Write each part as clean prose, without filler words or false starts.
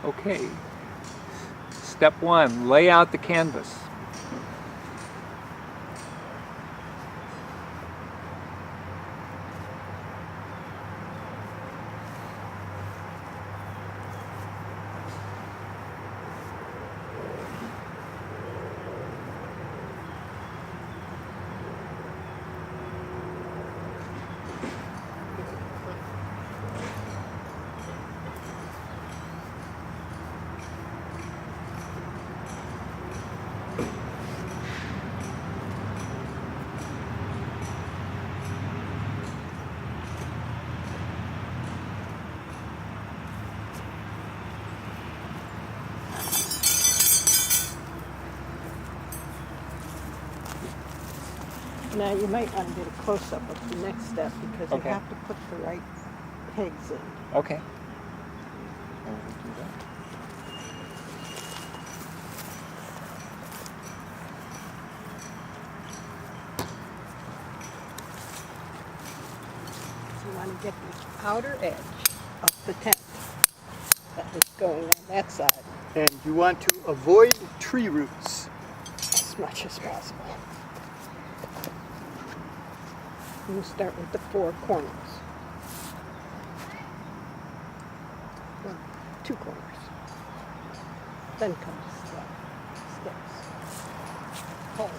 Okay. Step 1, lay out the canvas. Now you might want to get a close-up of the next step because Okay. you have to put the right pegs in. Okay. I will do that. So you want to get the outer edge of the tent that is going on that side And you want to avoid tree roots. as much as possible. And you start with the 4 corners. Well, 2 corners. Then comes the sticks. Holes.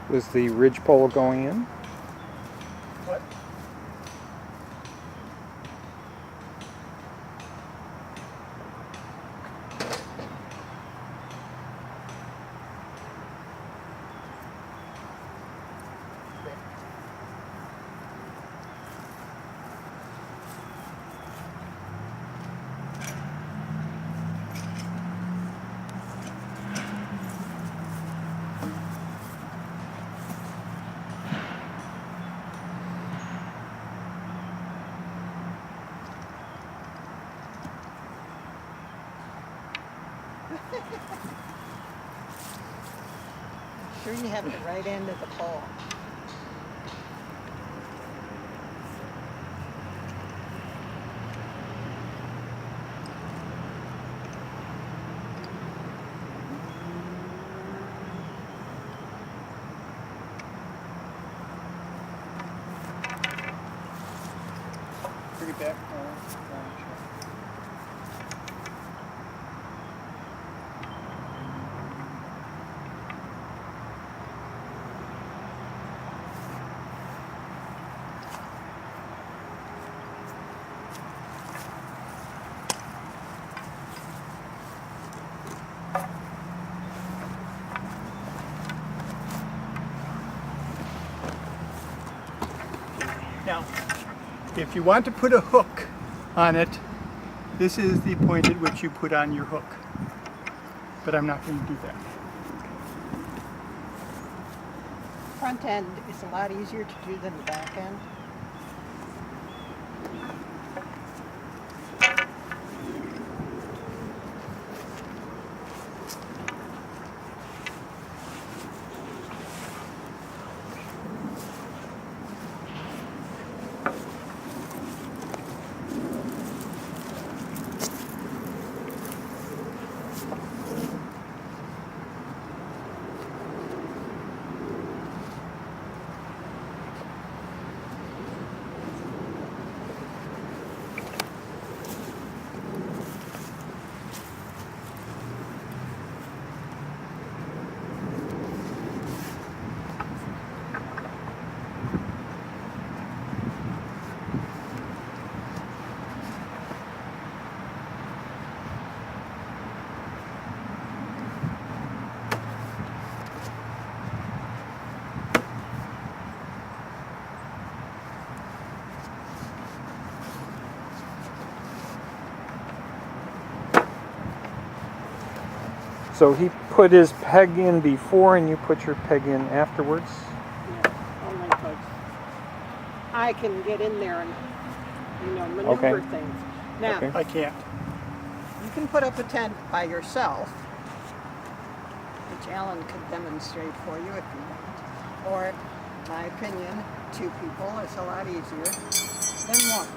Was the ridgepole going in? What? Sure you have the right end of the pole. Bring it back. Now, if you want to put a hook on it, this is the point at which you put on your hook. But I'm not going to do that. Front end is a lot easier to do than the back end. So he put his peg in before and you put your peg in afterwards? Yeah, only 'cause I can get in there and, maneuver Okay. things. Now, Okay. I can't. you can put up a tent by yourself, which Alan could demonstrate for you if you want. Or, in my opinion, 2 people is a lot easier than 1.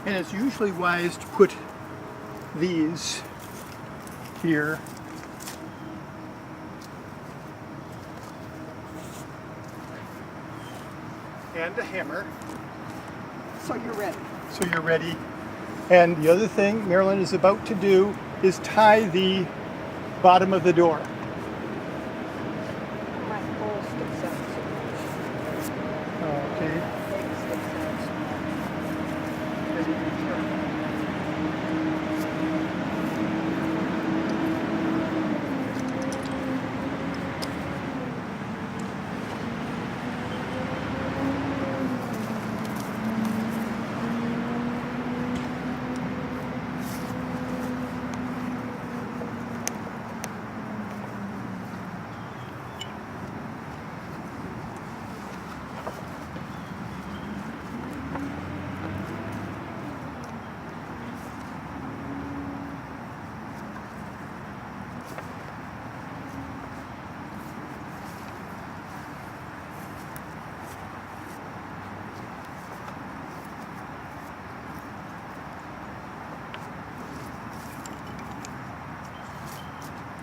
And it's usually wise to put these here. And a hammer, So you're ready. so you're ready. And the other thing Marilyn is about to do is tie the bottom of the door. My pole sticks out so much. Okay. Leg sticks out so much. As you can tell.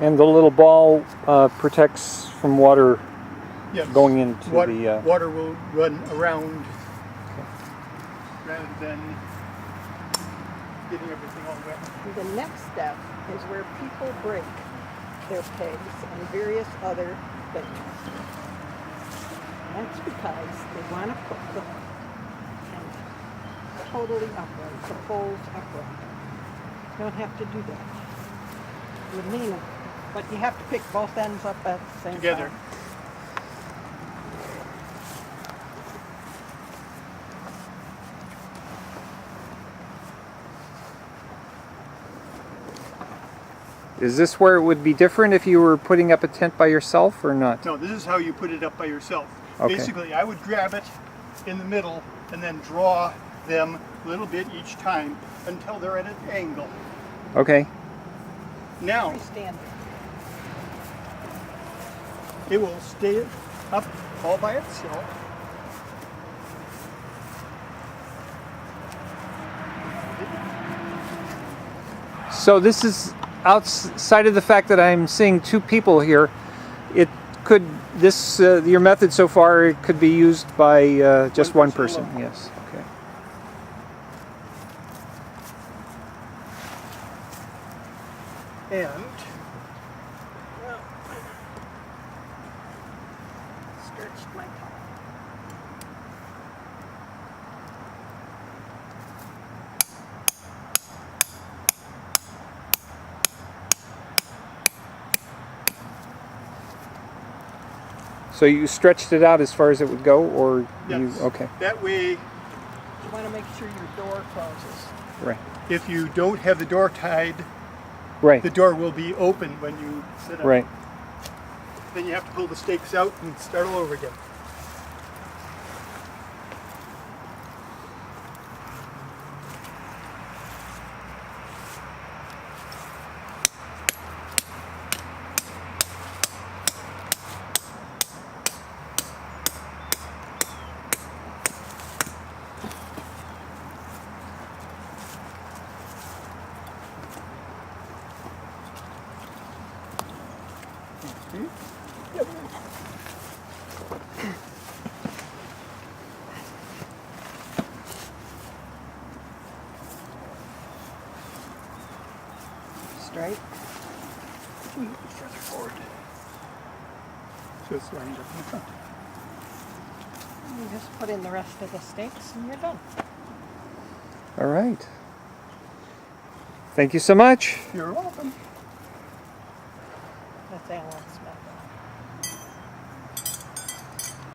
And the little ball protects from water Yes. going into Water, the... water will run around rather than getting everything all wet. The next step is where people break their pegs and various other things. That's because they want to put the tent totally upright, the poles upright. You don't have to do that. You mean it, but you have to pick both ends up at the same Together. time. Is this where it would be different if you were putting up a tent by yourself or not? No, this is how you put it up by yourself. Okay. Basically, I would grab it in the middle and then draw them a little bit each time until they're at an angle. Okay. Now, Pretty standard. it will stay up all by itself. So this is outside of the fact that I'm seeing 2 people here. It could, this, your method so far, it could be used by just one person. alone. Yes. Okay. And Stretched my toe. So you stretched it out as far as it would go, or you? yes, Okay. that way, You want to make sure your door closes. Right. if you don't have the door tied, Right. the door will be open when you sit up. Right. Then you have to pull the stakes out and start all over again. Straight. Further forward. So it's lined up in the front. You just put in the rest of the stakes and you're done. All right. Thank you so much. You're welcome. That's Alan's method.